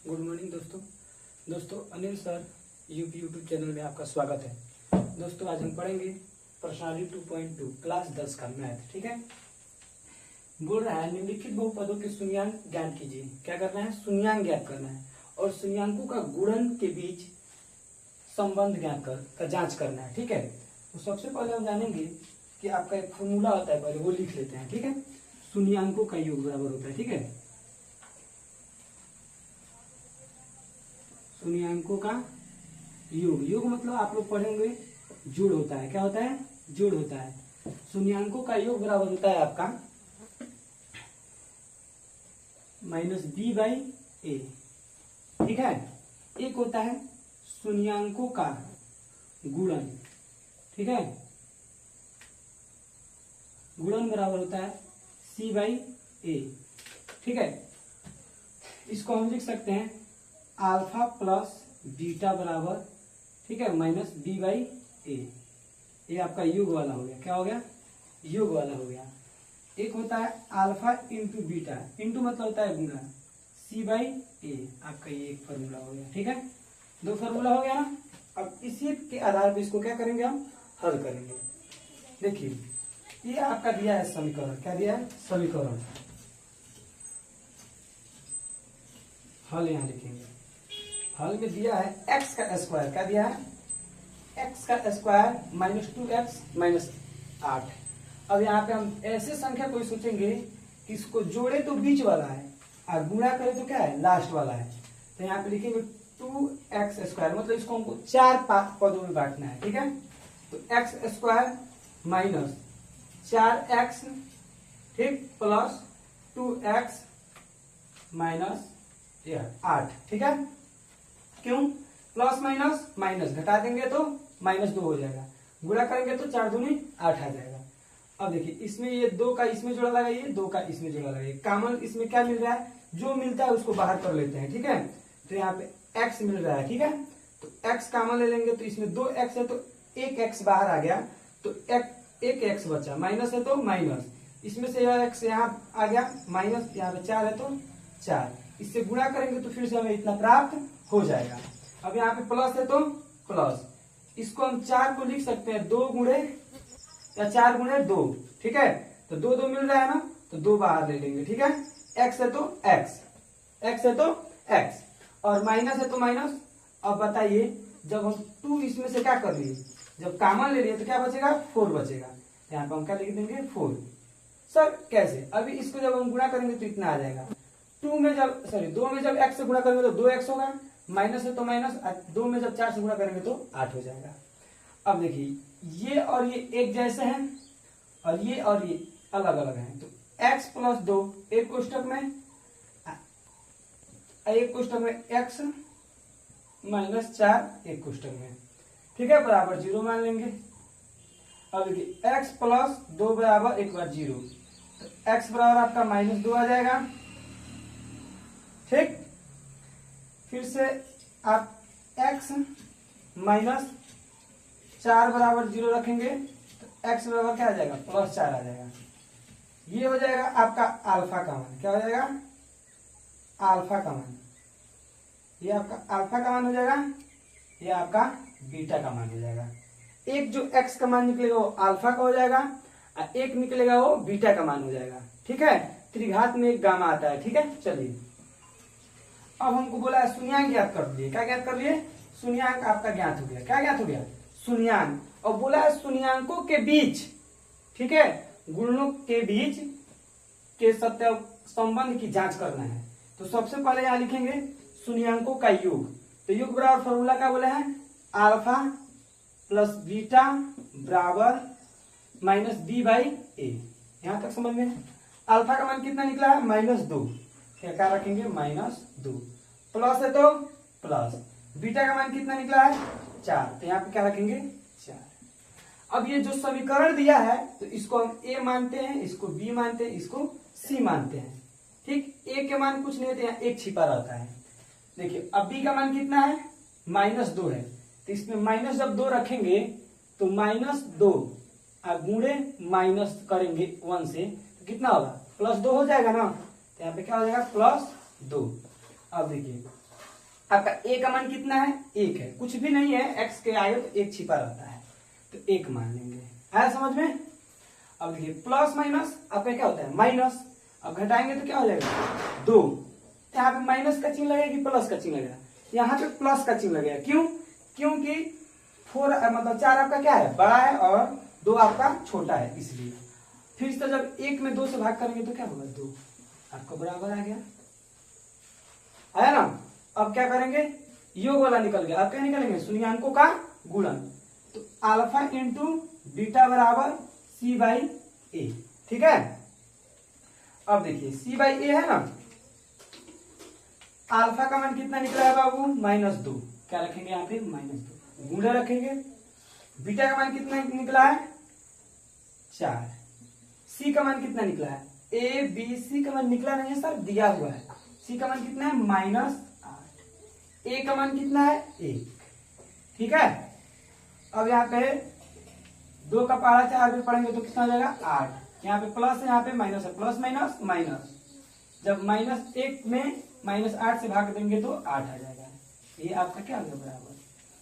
Good morning दोस्तों Anil sir YouTube channel में आपका स्वागत है। दोस्तों आज हम पढ़ेंगे पर्सनालिटी 2.2 क्लास 10 का मैथ। ठीक है, बोल रहा है निम्नलिखित बहुपदों के शून्यांक ज्ञात कीजिए। क्या करना है? शून्यांक ज्ञात करना है और शून्यांकों का गुणन के बीच संबंध ज्ञात का जांच करना है। ठीक है, तो सबसे पहले हम जानेंगे कि आपका एक फॉर्मूला होता है, पहले वो लिख लेते हैं। ठीक है, शून्यांकों का योग बराबर होता है। ठीक है, शून्यांकों का योग मतलब आप लोग पढ़ेंगे जोड़ होता है। क्या होता है? जोड़ होता है। शून्यांकों का योग बराबर होता है आपका -b/a। ठीक है, एक होता है शून्यांकों का गुणन। ठीक है, गुणन बराबर होता है c/a। ठीक है, इसको हम लिख सकते हैं अल्फा प्लस बीटा बराबर, ठीक है, -b/a। ये आपका योग वाला हो गया। क्या हो गया? योग वाला हो गया। एक होता है अल्फा इंटू बीटा, इंटू मतलब होता है गुणा, c/a। आपका ये एक फॉर्मूला हो गया। ठीक है, दो फॉर्मूला हो गया ना। अब इसी के आधार पर इसको क्या करेंगे? हम हल करेंगे। देखिए, ये आपका दिया है समीकरण। क्या दिया है? समीकरण। हल यहाँ लिखेंगे। हल में दिया है x का स्क्वायर। क्या दिया है? x का स्क्वायर -2x -8। अब यहाँ पे हम ऐसे संख्या कोई सोचेंगे कि इसको जोड़े तो बीच वाला है और गुणा करे तो क्या है? लास्ट वाला है। तो यहाँ पे लिखेंगे 2x², मतलब इसको हमको 4 पदों में बांटना है। ठीक है, तो x² माइनस 4x, ठीक, प्लस 2x माइनस 8। ठीक है, क्यों? प्लस माइनस माइनस घटा देंगे तो -2 हो जाएगा, गुणा करेंगे तो 4 दूनी 8 आ जाएगा। अब देखिए, इसमें ये 2 का इसमें जोड़ा लगाइए, 2 का इसमें जोड़ा लगाइए। कॉमन इसमें क्या मिल रहा है? जो मिलता है उसको बाहर कर लेते हैं। ठीक है, तो यहाँ पे x मिल रहा है। ठीक है, तो x कॉमन ले लेंगे तो इसमें 2x है तो 1x बाहर आ गया, तो 1x बचा। माइनस है तो माइनस, इसमें से x यहाँ आ गया माइनस, यहाँ पे 4 है तो 4। इससे गुणा करेंगे तो फिर से हमें इतना प्राप्त हो जाएगा। अब यहाँ पे प्लस है तो प्लस, इसको हम 4 को लिख सकते हैं 2 गुणे या 4 गुणे 2। ठीक है, तो 2 मिल रहा है ना, तो 2 बाहर ले लेंगे। ठीक है, x है तो x है तो x और माइनस है तो माइनस। अब बताइए, जब हम 2 इसमें से क्या कर लिए, जब कॉमन ले लिए तो क्या बचेगा? 4 बचेगा। यहाँ पे हम क्या लिख देंगे? 4। सर कैसे? अभी इसको जब हम गुणा करेंगे तो इतना आ जाएगा। 2 में जब x से गुणा करेंगे तो 2x होगा, माइनस है तो माइनस, 2 में जब 4 से गुणा करेंगे तो 8 हो जाएगा। अब देखिए, ये और ये एक जैसे हैं और ये अलग अलग हैं, तो x + 2 एक कोष्टक में, एक कोष्टक में x - 4 एक कोष्टक में। ठीक है, बराबर 0 मान लेंगे। अब देखिए, x + 2 बराबर एक बार 0, तो x बराबर आपका -2 आ जाएगा। ठीक, फिर से आप x - 4 बराबर 0 रखेंगे तो x बराबर क्या आ जाएगा? +4 आ जाएगा। ये हो जाएगा आपका अल्फा का मान। क्या हो जाएगा? अल्फा का मान। ये आपका अल्फा का मान हो जाएगा, ये आपका बीटा का मान हो जाएगा। एक जो x का मान निकलेगा वो अल्फा का हो जाएगा और एक निकलेगा वो बीटा का मान हो जाएगा। ठीक है, त्रिघात में एक गामा आता है। ठीक है, चलिए, अब हमको बोला है शून्यांक ज्ञात कर दिए। क्या ज्ञात कर लिए? शून्यांक आपका ज्ञात हो गया। क्या ज्ञात हो गया? शून्यांक। और बोला है शून्यांकों के बीच, ठीक है, गुणनों के बीच के सत्य संबंध की जांच करना है। तो सबसे पहले यहां लिखेंगे शून्यांकों का योग। तो योग बराबर फॉर्मूला क्या बोला है? अल्फा प्लस बीटा बराबर -b/a। यहां तक समझ में? अल्फा का मान कितना निकला है? -2। क्या रखेंगे? -2। प्लस है तो प्लस, बीटा का मान कितना निकला है? 4, तो यहाँ पे क्या रखेंगे? 4। अब ये जो समीकरण दिया है तो इसको हम a मानते हैं, इसको b मानते हैं, इसको c मानते हैं। ठीक, a के मान कुछ नहीं होते, यहाँ एक छिपा रहता है। देखिए, अब b का मान कितना है? -2 है, तो इसमें माइनस जब 2 रखेंगे तो -2 गुणे माइनस करेंगे 1 से तो कितना होगा? +2 हो जाएगा ना। तो यहाँ पे क्या हो जाएगा? +2। अब देखिए, आपका ए का मान कितना है, 1 है, कुछ भी नहीं है, एक्स के आगे तो 1 छिपा रहता है, तो 1 मान लेंगे। आया समझ में? अब देखिए प्लस माइनस आपका क्या होता है, माइनस, अब घटाएंगे तो क्या हो जाएगा, 2। यहाँ पे माइनस का चिन्ह लगेगा कि प्लस का चिन्ह लगेगा, यहाँ पे प्लस का चिन्ह लगेगा। क्यों? क्योंकि 4 मतलब 4 आपका क्या है, बड़ा है, और 2 आपका छोटा है, इसलिए। फिर से जब 1 में 2 से भाग करेंगे तो क्या होगा, 2 आपका बराबर आ गया, आया ना। अब क्या करेंगे, योग वाला निकल गया, अब क्या निकलेंगे, शून्याङ्कों का गुणन, तो अल्फा इंटू बीटा बराबर सी बाई ए, ठीक है। अब देखिए सी बाई ए है ना, अल्फा का मान कितना निकला है बाबू, -2, क्या रखेंगे यहाँ पे, -2 गुणा रखेंगे। बीटा का मान कितना निकला है, 4। सी का मान कितना निकला है, ए बी सी का मान निकला नहीं है सर, दिया हुआ है। सी का मान कितना है, -8। ए का मान कितना है, 1, ठीक है। अब यहाँ पे 2 का पहाड़ा 4 पे पढ़ेंगे तो कितना हो जाएगा, 8। यहाँ पे प्लस है, यहाँ पे माइनस है, प्लस माइनस माइनस, जब -1 में -8 से भाग देंगे तो 8 आ जाएगा। ये आपका क्या हो गया, बराबर।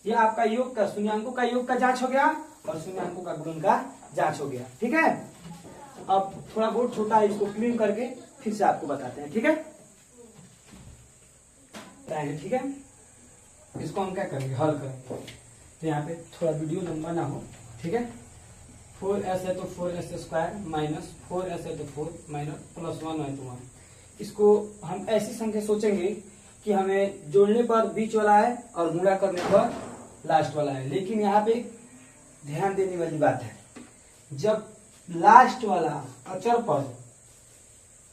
ये आपका योग का, शून्याङ्कों का योग का जांच हो गया, और शून्याङ्कों का गुणन का जांच हो गया, ठीक है। अब थोड़ा बहुत छोटा है, इसको क्लीन करके फिर से आपको बताते हैं, ठीक है। ठीक है, इसको हम क्या करेंगे, हल करेंगे। तो यहाँ पे थोड़ा वीडियो लंबा ना हो, ठीक है। 4s है तो 4s स्क्वायर, माइनस 4s है तो 4, माइनस +1 है तो 1। इसको हम ऐसी संख्या सोचेंगे कि हमें जोड़ने पर बीच वाला है और गुणा करने पर लास्ट वाला है, लेकिन यहाँ पे ध्यान देने वाली बात है, जब लास्ट वाला अचर पद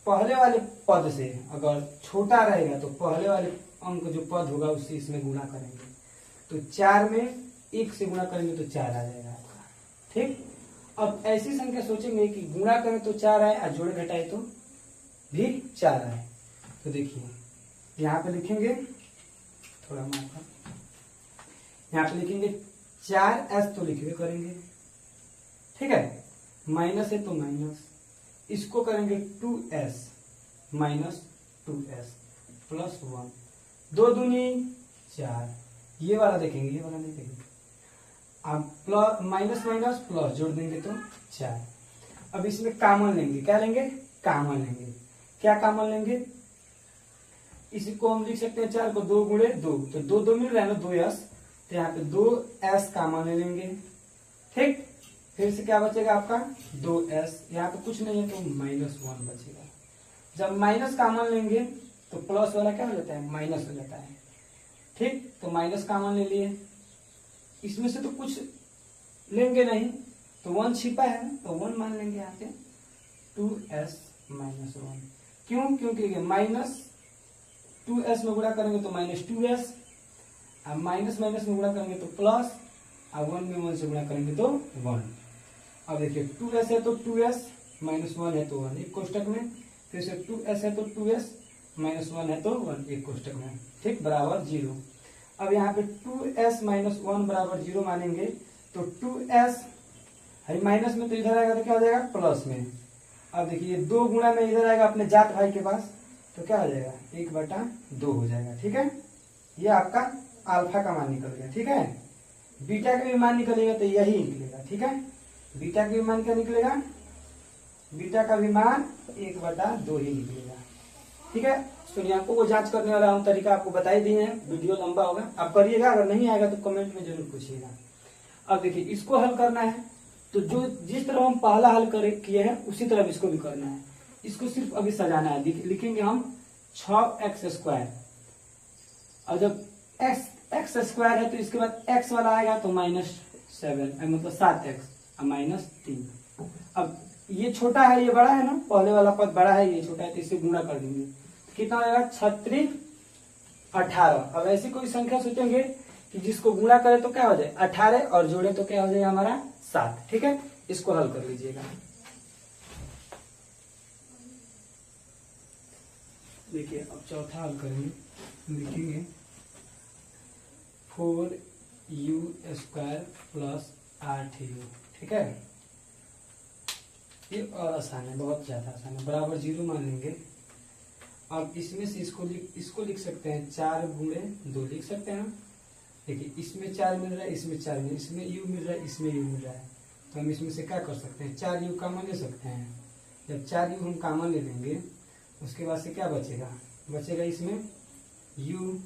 पहले वाले पद से अगर छोटा रहेगा तो पहले वाले अंक जो पद होगा उससे इसमें गुणा करेंगे, तो 4 में 1 से गुणा करेंगे तो 4 आ जाएगा आपका, ठीक। अब ऐसी संख्या सोचेंगे कि गुणा करें तो 4 आए और जोड़े घटाए तो भी 4 आए। तो देखिए यहाँ पे लिखेंगे, थोड़ा माफ, यहाँ पे लिखेंगे 4s तो लिखवे करेंगे, ठीक है। माइनस है तो माइनस, इसको करेंगे 2s माइनस 2s प्लस 1, 2 दूनी 4, ये वाला देखेंगे, ये वाला नहीं देखेंगे। अब प्लस माइनस माइनस प्लस जोड़ देंगे तो 4। अब इसमें कॉमन लेंगे, क्या लेंगे, कॉमन लेंगे। क्या कॉमन लेंगे, इसी को हम लिख सकते हैं 4 को 2 गुणे 2, तो 2 2 मिल रहा है ना, 2s, तो यहाँ पे 2s कॉमन ले लेंगे, ठीक। फिर से क्या बचेगा आपका, 2s, यहाँ पे कुछ नहीं है तो -1 बचेगा। जब माइनस कॉमन लेंगे तो प्लस वाला क्या हो जाता है, माइनस हो जाता है, ठीक। तो माइनस कॉमन ले लिए, इसमें से तो कुछ लेंगे नहीं, तो 1 छिपा है तो 1 मान लेंगे यहाँ पे, 2s -1। क्यों? क्योंकि -2s में गुणा करेंगे तो -2s, अब माइनस माइनस में गुणा करेंगे तो प्लस, और 1 में 1 से गुणा करेंगे तो 1। अब देखिए 2s है तो 2s, -1 है तो 1 एक कोष्टक में, फिर से 2s है तो 2s, -1 है तो 1 एक कोष्टक में, ठीक, बराबर 0। अब यहाँ पे 2s -1 बराबर 0 मानेंगे तो 2s माइनस में तो इधर आएगा तो क्या हो जाएगा, प्लस में। अब देखिए 2 गुणा में इधर आएगा अपने जात भाई के पास, तो क्या हो जाएगा, 1/2 हो जाएगा, ठीक है। ये आपका अल्फा का मान निकल गया, ठीक है। बीटा का भी मान निकलेगा तो यही निकलेगा, ठीक है। बीटा का भी मान क्या निकलेगा, बीटा का भी मान 1/2 ही निकलेगा, ठीक है। शून्याङ्कों को जांच करने वाला हम तरीका आपको बता ही दिए हैं, वीडियो लंबा होगा, आप करिएगा, अगर नहीं आएगा तो कमेंट में जरूर पूछिएगा। अब देखिए इसको हल करना है तो जो जिस तरह हम पहला हल किए हैं उसी तरह इसको भी करना है। इसको सिर्फ अभी सजाना है, लिखेंगे हम 6x², और जब x² है तो इसके बाद x वाला आएगा तो -7 मतलब 7x और -3। अब ये छोटा है ये बड़ा है ना, पहले वाला पद बड़ा है ये छोटा है, तो इसे गुणा कर देंगे, कितना आएगा 36 18। अब ऐसी कोई संख्या सोचेंगे कि जिसको गुणा करे तो क्या हो जाए 18, और जोड़े तो क्या हो जाएगा हमारा 7, ठीक है। इसको हल कर लीजिएगा। देखिए अब चौथा हल करेंगे, लिखेंगे 4u² प्लस 8u, ठीक है। ये और आसान है, बहुत ज्यादा आसान है, बराबर 0 मान लेंगे। अब इसमें से इसको लिख सकते हैं 4 गुणे 2 लिख सकते हैं। देखिए इसमें 4 मिल रहा है, इसमें 4 मिल, इसमें u मिल रहा है, इसमें u मिल रहा है, तो हम इसमें से क्या कर सकते हैं 4u कॉमन ले सकते हैं। जब 4u हम कॉमन ले लेंगे उसके बाद से क्या बचेगा, बचेगा इसमें u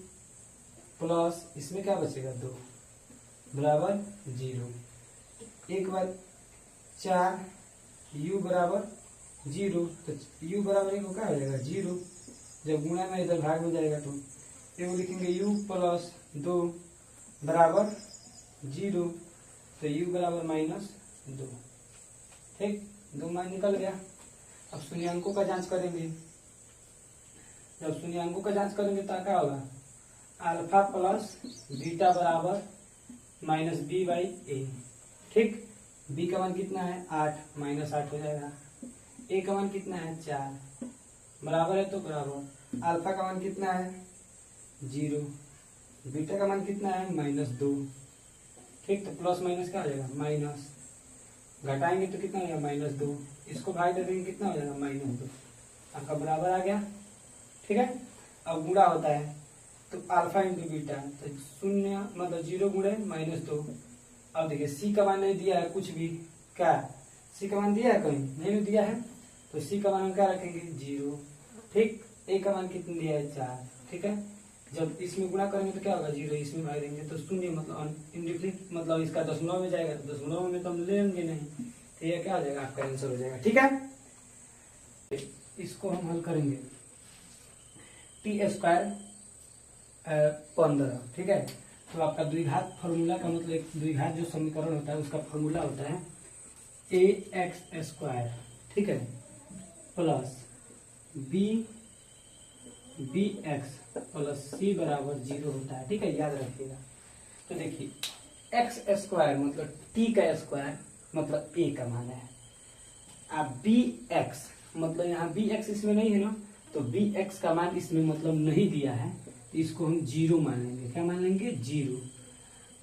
प्लस इसमें क्या बचेगा 2 बराबर 0। एक बार 4u बराबर 0, तो u बराबर 1 क्या हो जाएगा 0। जब गुणा में इधर भाग में जाएगा तो ये लिखेंगे u प्लस 2 बराबर 0, तो u बराबर -2। ठीक, 2 मान निकल गया। अब शून्यांकों का जांच करेंगे। जब शून्यांकों का जांच करेंगे तो क्या होगा, अल्फा प्लस बीटा बराबर -b/a। ठीक, b का मान कितना है 8, -8 हो जाएगा। a का मान कितना है 4, बराबर है तो बराबर। अल्फा का मान कितना है 0, बीटा का मान कितना है -2। ठीक, तो प्लस माइनस क्या हो जाएगा माइनस, घटाएंगे तो कितना हो जाएगा -2, इसको भाग दे देंगे कितना हो जाएगा -2, आपका बराबर आ गया। ठीक है, अब गुणा होता है तो अल्फा इंटू बीटा, तो 0 मतलब 0 गुणे -2। अब देखिए सी का मान नहीं दिया है कुछ भी, क्या सी का मान दिया है कहीं नहीं दिया है, तो सी का मान हम क्या रखेंगे 0। ठीक, ए का मान कितना दिया है 4। ठीक है, जब इसमें गुणा करेंगे तो क्या होगा 0, इसमें भाग देंगे तो 0 मतलब इंडिफिनिट मतलब इसका दशमलव में जाएगा, तो दशमलव में तो हम लेंगे नहीं, तो ये क्या हो जाएगा आपका आंसर हो जाएगा। ठीक है, इसको हम हल करेंगे t² 15। ठीक है, तो आपका द्विघात फॉर्मूला का मतलब एक द्विघात जो समीकरण होता है उसका फॉर्मूला होता है ax²। ठीक है, प्लस bx प्लस c बराबर 0 होता है। ठीक है, याद रखिएगा। तो देखिए x² मतलब t का स्क्वायर मतलब a का मान है, अब bx मतलब यहाँ bx इसमें नहीं है ना, तो bx का मान इसमें मतलब नहीं दिया है, तो इसको हम 0 मान लेंगे। क्या मान लेंगे 0।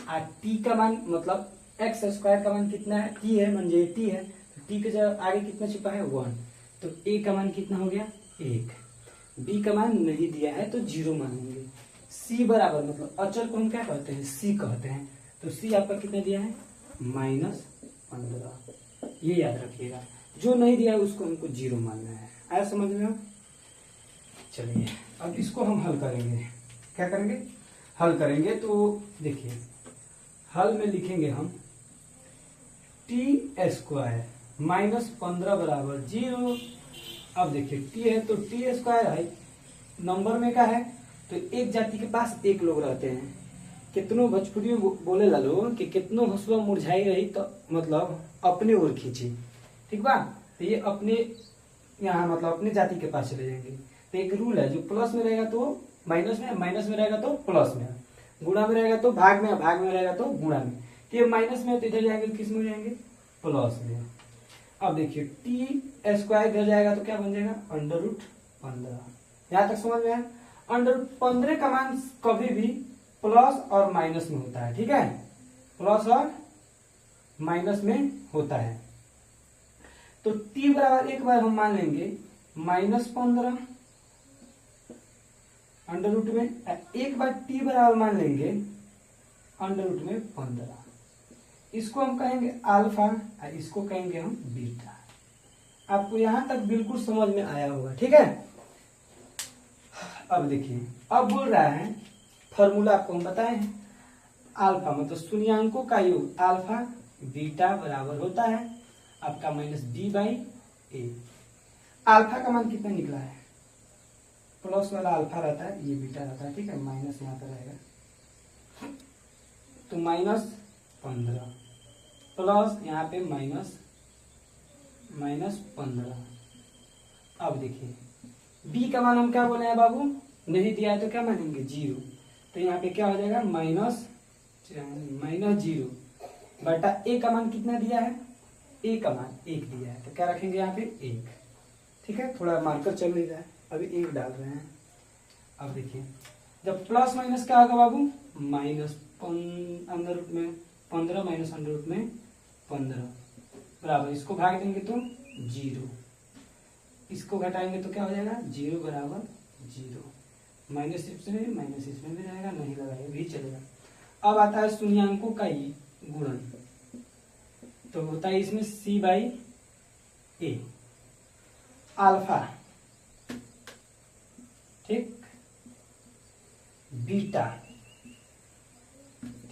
और t का मान मतलब x² का मान कितना है t है, म्हणजे t है, तो t के जगह आगे कितना छिपा है 1, तो a का मान कितना हो गया 1। b का मान नहीं दिया है तो 0 मान लेंगे। c बराबर मतलब अचल को हम क्या कहते हैं c कहते हैं, तो c आपका कितना दिया है -15। ये याद रखिएगा, जो नहीं दिया है उसको हमको 0 मानना है। आया समझ में? चलिए अब इसको हम हल करेंगे। क्या करेंगे, हल करेंगे। तो देखिए हल में लिखेंगे हम t² -15 बराबर 0। अब देखिए t है तो t² है, नंबर में क्या है, तो एक जाति के पास एक लोग रहते हैं। कितनों भोजपुरी में बोले ला लोग कि कितनों हंसुआ मुरझाई रही तो मतलब अपने ओर खींची। ठीक बा, तो ये अपने यहाँ मतलब अपने जाति के पास चले जाएंगे। तो एक रूल है, जो प्लस में रहेगा तो माइनस में, माइनस में रहेगा तो प्लस में, गुणा में रहेगा तो भाग में, भाग में रहेगा तो गुणा में। तो ये माइनस में है तो इधर जाएंगे किस में जाएंगे प्लस में। अब देखिए t² इधर जाएगा तो क्या बन जाएगा √15। यहाँ तक समझ में आया? √15 का मान कभी भी प्लस और माइनस में होता है। ठीक है, प्लस और माइनस में होता है। तो t बराबर एक बार हम मान लेंगे -15 अंडर में, एक बार t बराबर मान लेंगे √15। इसको हम कहेंगे अल्फा और इसको कहेंगे हम बीटा। आपको यहां तक बिल्कुल समझ में आया होगा। ठीक है, अब देखिए अब बोल रहा है फॉर्मूला आपको हम बताए हैं, अल्फा मतलब शून्यांकों का योग अल्फा बीटा बराबर होता है आपका -b/a। अल्फा का मान कितना निकला है, प्लस वाला अल्फा रहता है, ये बीटा रहता है। ठीक है, माइनस यहाँ पर रहेगा तो -15 प्लस यहाँ पे -15। अब देखिए b का मान हम क्या बोले हैं बाबू, नहीं दिया है तो क्या मानेंगे 0, तो यहाँ पे क्या हो जाएगा -0 बटा a का मान कितना दिया है, a का मान 1 दिया है, तो क्या रखेंगे यहाँ पे 1। ठीक है, थोड़ा मार्कर चल नहीं रहा है, अभी 1 डाल रहे हैं। अब देखिए जब प्लस माइनस क्या होगा बाबू, माइनस अंदर में 15 माइनस अंडर में 15 बराबर, इसको भाग देंगे तो 0, इसको घटाएंगे तो क्या हो जाएगा 0 बराबर 0, माइनस इसमें माइनस इसमें भी रहेगा, नहीं लगाए भी चलेगा। अब आता है शून्यांकों का गुणन, तो होता है इसमें C/A अल्फा, ठीक, बीटा,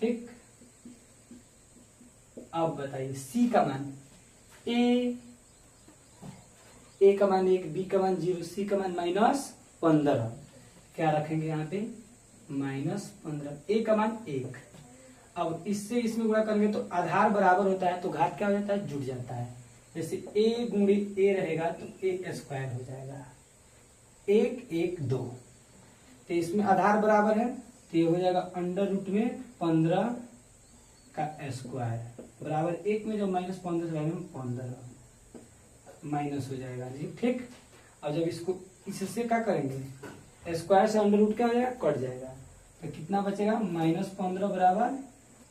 ठीक। अब बताइए C का मान A का मान 1, B का मान 0, C का मान -15, क्या रखेंगे यहाँ पे -15, A का मान 1। अब इससे इसमें गुणा करेंगे तो आधार बराबर होता है तो घात क्या हो जाता है, जुड़ जाता है। जैसे A गुणे A रहेगा तो A² हो जाएगा, 1 1 2, तो इसमें आधार बराबर है तो ये हो जाएगा √15 का स्क्वायर बराबर 1 में, जब -15 में 15 माइनस हो जाएगा जी, ठीक। और जब इसको इससे क्या करेंगे, स्क्वायर से अंडर रूट क्या हो जाएगा, कट जाएगा, तो कितना बचेगा -15 बराबर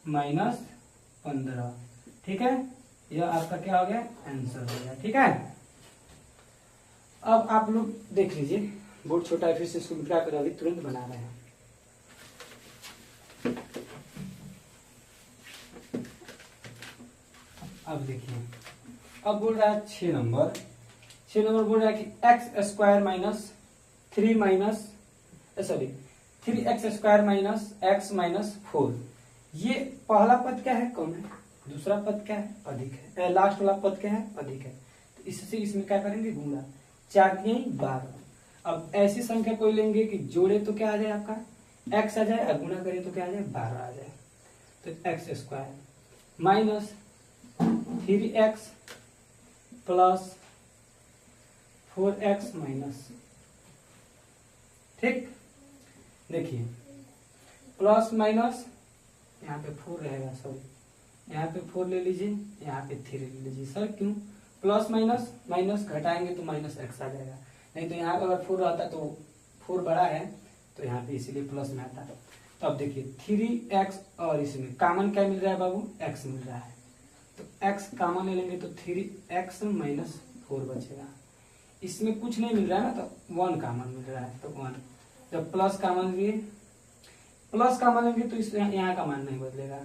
-15, ठीक है। यह आपका क्या हो गया, आंसर हो गया, ठीक है। अब आप लोग देख लीजिए, बोर्ड छोटा है, फिर से इसको क्या कर अभी तुरंत बना रहे हैं। अब देखिए, अब बोल रहा है 6 नंबर बोल रहा है कि x² - 3x² - ये पहला पद क्या है, कम है, दूसरा पद क्या है, अधिक है, लास्ट वाला पद क्या है, अधिक है, तो इससे इसमें क्या करेंगे, गुणा, 4 के 12। अब ऐसी संख्या कोई लेंगे कि जोड़े तो क्या आ जाए आपका x आ जाए, और गुणा करें तो क्या आ जाए, 12 आ जाए, तो x² - 3x + 4x - ठीक। देखिए प्लस माइनस यहाँ पे 4 रहेगा, सॉरी यहाँ पे 4 ले लीजिए, यहाँ पे 3 ले लीजिए। सर क्यों, प्लस माइनस माइनस घटाएंगे तो -x आ जाएगा, नहीं तो यहाँ पे अगर 4 आता तो 4 बड़ा है तो यहाँ पे इसीलिए प्लस में आता। तो अब देखिए 3x और इसमें कॉमन क्या मिल रहा है बाबू, x मिल रहा है, तो x कॉमन ले लेंगे तो 3x - 4 बचेगा। इसमें कुछ नहीं मिल रहा है ना, तो 1 कॉमन मिल रहा है, तो 1। जब प्लस कॉमन लिए, प्लस कॉमन लेंगे तो इस यहाँ का मान नहीं बदलेगा,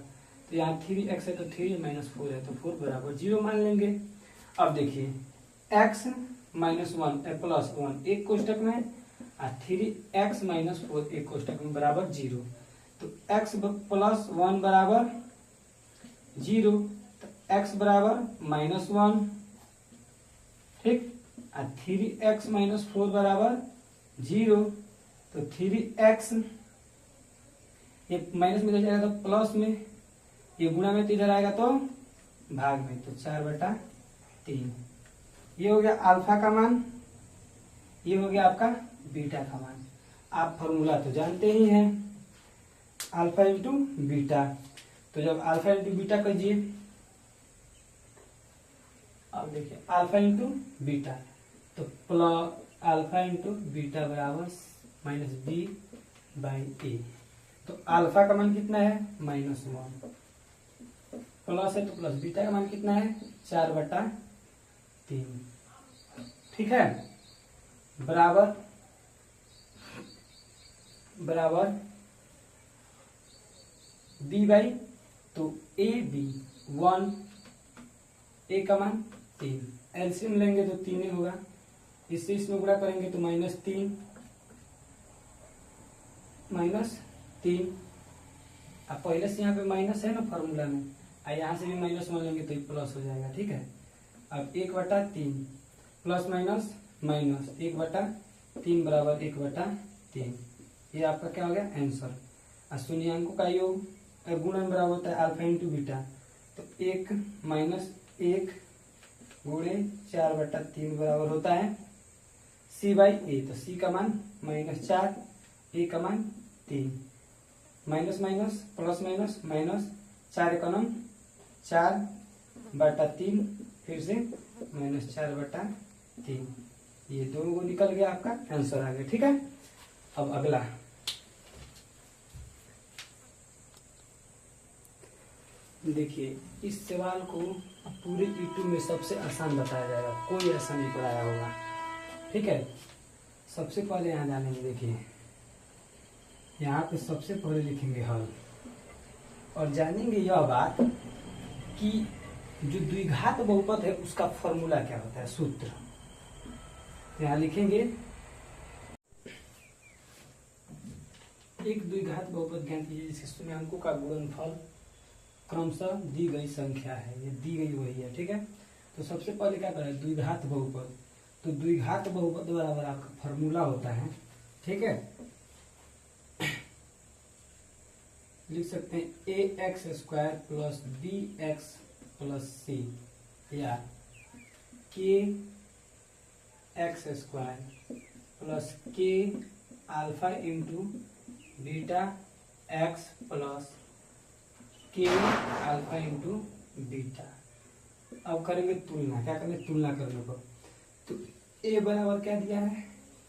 तो यहाँ 3x है तो 3 - 4 है तो 4 बराबर 0 मान लेंगे। अब देखिए x - 1 +1 एक कोष्टक में, और 3x - 4 एक कोष्टक में बराबर 0, तो x + 1 बराबर 0, तो x बराबर -1, ठीक, और 3x - 4 बराबर 0, तो 3x ये माइनस में इधर जाएगा तो प्लस में, ये गुणा में तो इधर आएगा तो भाग में, तो 4/3। ये हो गया अल्फा का मान, ये हो गया आपका बीटा का मान। आप फॉर्मूला तो जानते ही हैं, अल्फा इंटू बीटा। तो जब अल्फा इंटू बीटा कीजिए, अब देखिए अल्फा इंटू बीटा, तो प्लस अल्फा इंटू बीटा बराबर -b/a। तो अल्फा का मान कितना है, -1, प्लस है तो प्लस, बीटा का मान कितना है, 4/3, ठीक है, बराबर b/, तो ab 1, a का मान 3, एलसीएम लेंगे तो 3 ही होगा, इससे इसमें गुणा करेंगे तो -3 अब पहले से यहाँ पे माइनस है ना फॉर्मूला में, यहाँ से भी -1 लेंगे तो प्लस हो जाएगा, ठीक है। अब 1/3 प्लस माइनस माइनस 1/3 बराबर 1/3, ये आपका क्या हो गया आंसर। और शून्यांकों का योग गुणन बराबर होता है अल्फा इंटू बीटा, तो 1 - 1 गुणे 4/3 बराबर होता है c/a। तो c का मान -4, a का मान 3, minus minus plus minus minus, 4 एकम 4/3, फिर से -4/3, ये दोनों को निकल गया, आपका आंसर आ गया, ठीक है। अब अगला देखिए, इस सवाल को पूरे यूट्यूब में सबसे आसान बताया जाएगा, कोई ऐसा नहीं पढ़ाया होगा, ठीक है। सबसे पहले यहाँ जानेंगे, देखिए यहाँ पे सबसे पहले लिखेंगे हल और जानेंगे यह बात कि जो द्विघात बहुपद है उसका फॉर्मूला क्या होता है, सूत्र। तो यहाँ लिखेंगे एक द्विघात बहुपद ज्ञात कीजिए जिसके शून्य अंकों का गुणनफल क्रमशः दी गई संख्या है, ये दी गई वही है, ठीक है। तो सबसे पहले क्या करें, द्विघात बहुपद। तो द्विघात बहुपद बराबर आपका फॉर्मूला होता है, ठीक है। लिख सकते हैं a x square plus b x plus c या k x square plus k alpha into beta x plus k alpha into beta. अब करेंगे तुलना, क्या करेंगे, तुलना करने को। तो ए बराबर क्या दिया है,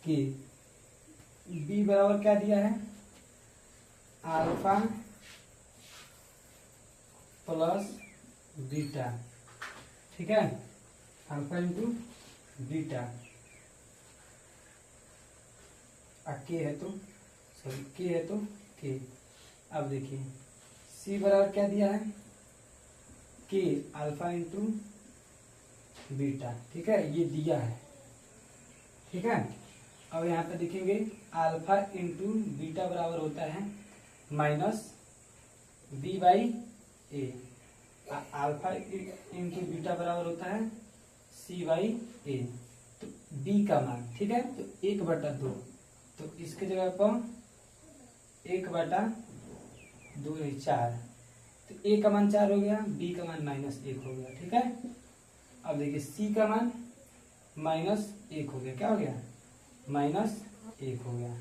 के, बी बराबर क्या दिया है, अल्फा प्लस बीटा, ठीक है, अल्फा इंटू बीटा। के है तो सॉरी के है तो के। अब देखिए सी बराबर क्या दिया है, के अल्फा इंटू बीटा, ठीक है, ये दिया है, ठीक है। अब यहाँ पे देखेंगे अल्फा इंटू बीटा बराबर होता है minus B by A, alpha into beta बराबर होता है सी बाई ए। तो बी का मान, ठीक है, तो 1/2, तो इसके जगह पर 1/2 नहीं 4, तो ए का मान 4 हो गया, बी का मान -1 हो गया, ठीक है। अब देखिए सी का मान -1 हो गया, क्या हो गया, -1 हो गया।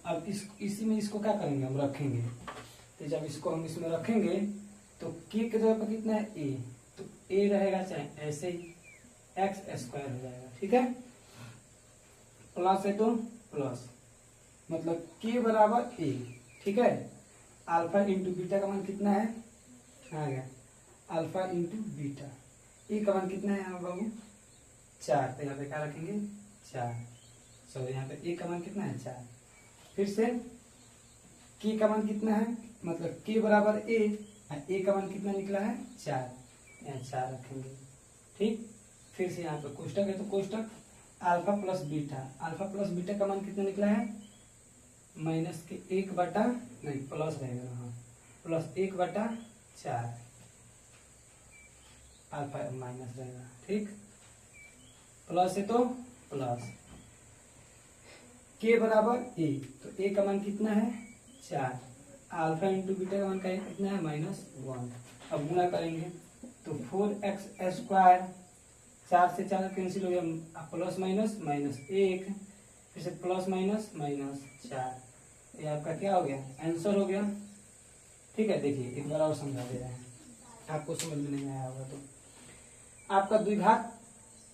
अब इसी में इसको क्या करेंगे, हम रखेंगे। तो जब इसको हम इसमें रखेंगे तो के के जगह पर कितना है, ए, तो ए रहेगा चाहे ऐसे ही एक्स स्क्वायर हो जाएगा, ठीक है। प्लस है तो प्लस, मतलब के बराबर ए, ठीक है। अल्फा इंटू बीटा का मान कितना है, आ गया अल्फा इंटू बीटा। ए का मान कितना है यहाँ बाबू, 4, तो यहाँ पे क्या रखेंगे 4, सॉरी यहाँ पे ए का मान कितना है 4। फिर से के का मान कितना है, मतलब के बराबर ए का मान कितना निकला है 4, यहाँ 4 रखेंगे, ठीक। फिर से यहाँ पे कोष्टक है तो कोष्टक alpha plus beta, alpha plus beta का मान कितना निकला है माइनस के 1/, नहीं प्लस रहेगा, हाँ प्लस 1/4, अल्फा माइनस रहेगा, ठीक। प्लस है तो प्लस, के बराबर ए, तो ए का मान कितना है 4, अल्फा इंटू बीटा का मान कितना है -1। अब गुणा करेंगे तो 4x स्क्वायर, 4 से 4 कैंसिल हो गया, प्लस माइनस -1, फिर से प्लस माइनस -4, ये आपका क्या हो गया, आंसर हो गया, ठीक है। देखिए एक बार और समझा दे रहे हैं, आपको समझ में नहीं आया होगा तो। आपका द्विघात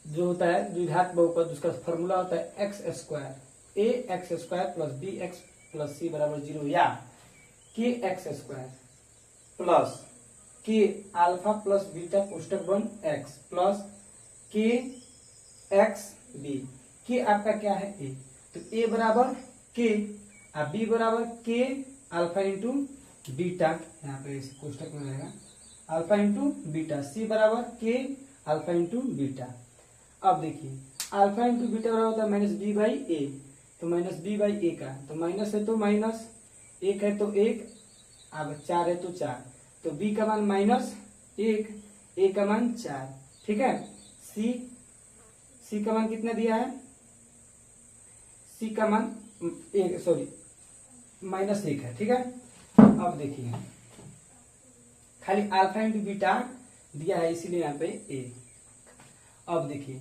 जो होता है, द्विघात बहुपद, उसका फॉर्मूला होता है x square, a x square plus b x plus c बराबर 0, या k x square plus k alpha plus beta कोष्टक बंद x plus k x b. के आपका क्या है ए, तो ए बराबर के, बी बराबर के अल्फा इंटू बीटा, यहाँ पे इस कोष्टक में रहेगा अल्फा इंटू बीटा, सी बराबर के अल्फा इंटू बीटा। अब देखिए अल्फा इंटू बीटा बराबर होता है -b/a, तो -b/a का, तो माइनस है तो माइनस, 1 है तो 1, अब 4 है तो 4, तो b का मान -1, a का मान 4, ठीक है। c का मान कितना दिया है, c का मान -1 है, ठीक है। अब देखिए खाली अल्फा इंटू बीटा दिया है इसीलिए यहाँ पे a। अब देखिए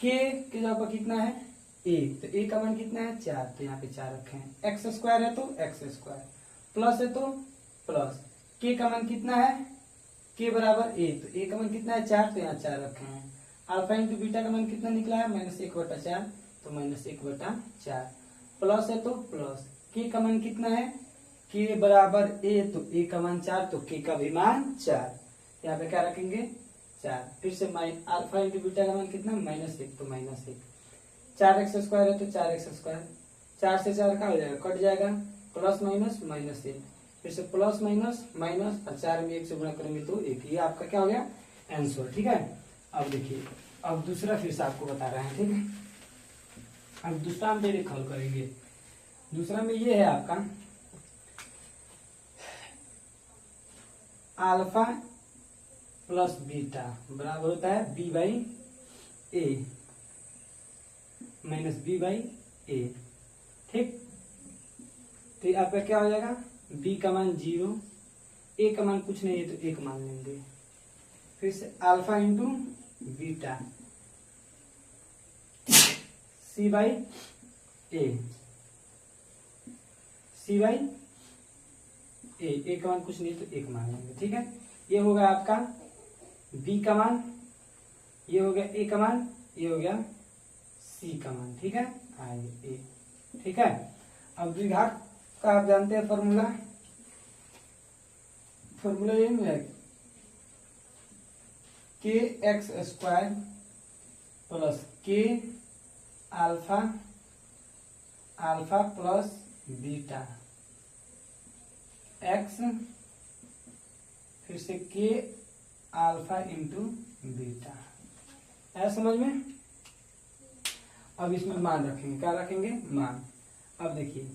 के जगह पर कितना है a, तो a का मान कितना है 4, तो यहाँ पे 4 रखे हैं, एक्स स्क्वायर है तो एक्स स्क्वायर, प्लस है तो प्लस, के का मान कितना है, के बराबर a, तो a का मान कितना है 4, तो यहाँ 4 रखे हैं। अल्फा इंटू बीटा का मान कितना निकला है -1/4, तो -1/4, प्लस है तो प्लस, के का मान कितना है, के बराबर a, तो a का मान 4, तो के का भी मान 4, यहाँ पे क्या रखेंगे 4। फिर से अल्फा इंटू बीटा का मान कितना -1, तो -1, 4x² है तो 4x², 4 से 4 का हो जाएगा, कट जाएगा, प्लस माइनस माइनस 1, फिर से प्लस माइनस माइनस, और 4 में 1 से गुणा करेंगे तो 1। ये आपका क्या हो गया आंसर। ठीक है, अब देखिए, अब दूसरा फिर से आपको बता रहे हैं। ठीक है, अब दूसरा हम डायरेक्ट हल करेंगे। दूसरा में ये है आपका अल्फा प्लस बीटा बराबर होता है b/a माइनस b/a। ठीक, तो आपका क्या हो जाएगा, b का मान 0, a का मान कुछ नहीं है तो 1 मान लेंगे, फिर से alpha into beta c/a, a का मान कुछ नहीं तो 1 मान लेंगे। ठीक है, ये हो गया आपका b का मान, ये हो गया a का मान, ये हो गया c का मान। ठीक है, a। ठीक है, अब द्विघात का आप जानते हैं फॉर्मूला, फॉर्मूला ये है kx² plus k alpha plus beta x, फिर से k अल्फा इंटू बीटा। है समझ में? अब इसमें मान रखेंगे, क्या रखेंगे, मान। अब देखिए,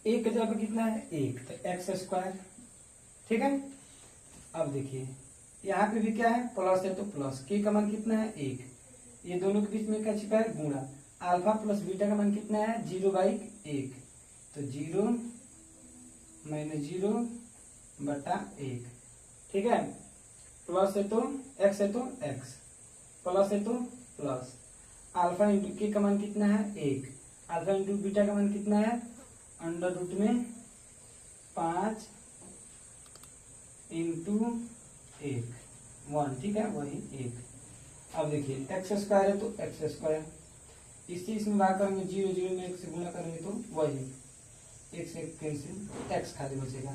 एक जगह पे कितना है, 1, तो x²। ठीक है, अब देखिए यहाँ पे भी क्या है, प्लस है तो प्लस, k का मान कितना है, 1, ये दोनों के बीच में क्या छिपा है, गुणा। अल्फा प्लस बीटा का मान कितना है, 0/1, तो 0 माइनस 0/1। ठीक है, प्लस है तो x है तो x, प्लस है तो प्लस, अल्फा इंटू के का मान कितना है, 1, अल्फा इंटू बीटा का मान कितना है, √5 इंटू 1। ठीक है, वही 1। अब देखिए x² है तो x², इसी इसमें भाग करेंगे, 0 0 में 1 से गुणा करेंगे तो वही 1 से कैंसिल, x खाली बचेगा,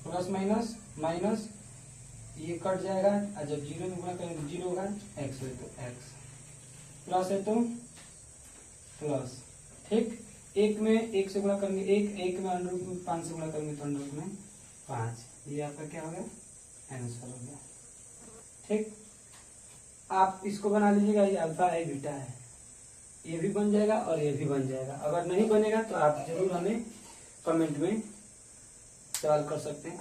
प्लस माइनस माइनस, ये कट जाएगा, और जब 0 में गुणा करेंगे तो 0 होगा, x है तो x, प्लस है तो प्लस। ठीक, 1 में 1 से गुणा करेंगे 1 में √5 से गुणा करेंगे तो √5। ये आपका क्या हो गया, आंसर हो गया। ठीक, आप इसको बना लीजिएगा, ये अल्फा है बीटा है, ये भी बन जाएगा और ये भी बन जाएगा। अगर नहीं बनेगा तो आप जरूर हमें कमेंट में सवाल कर सकते हैं।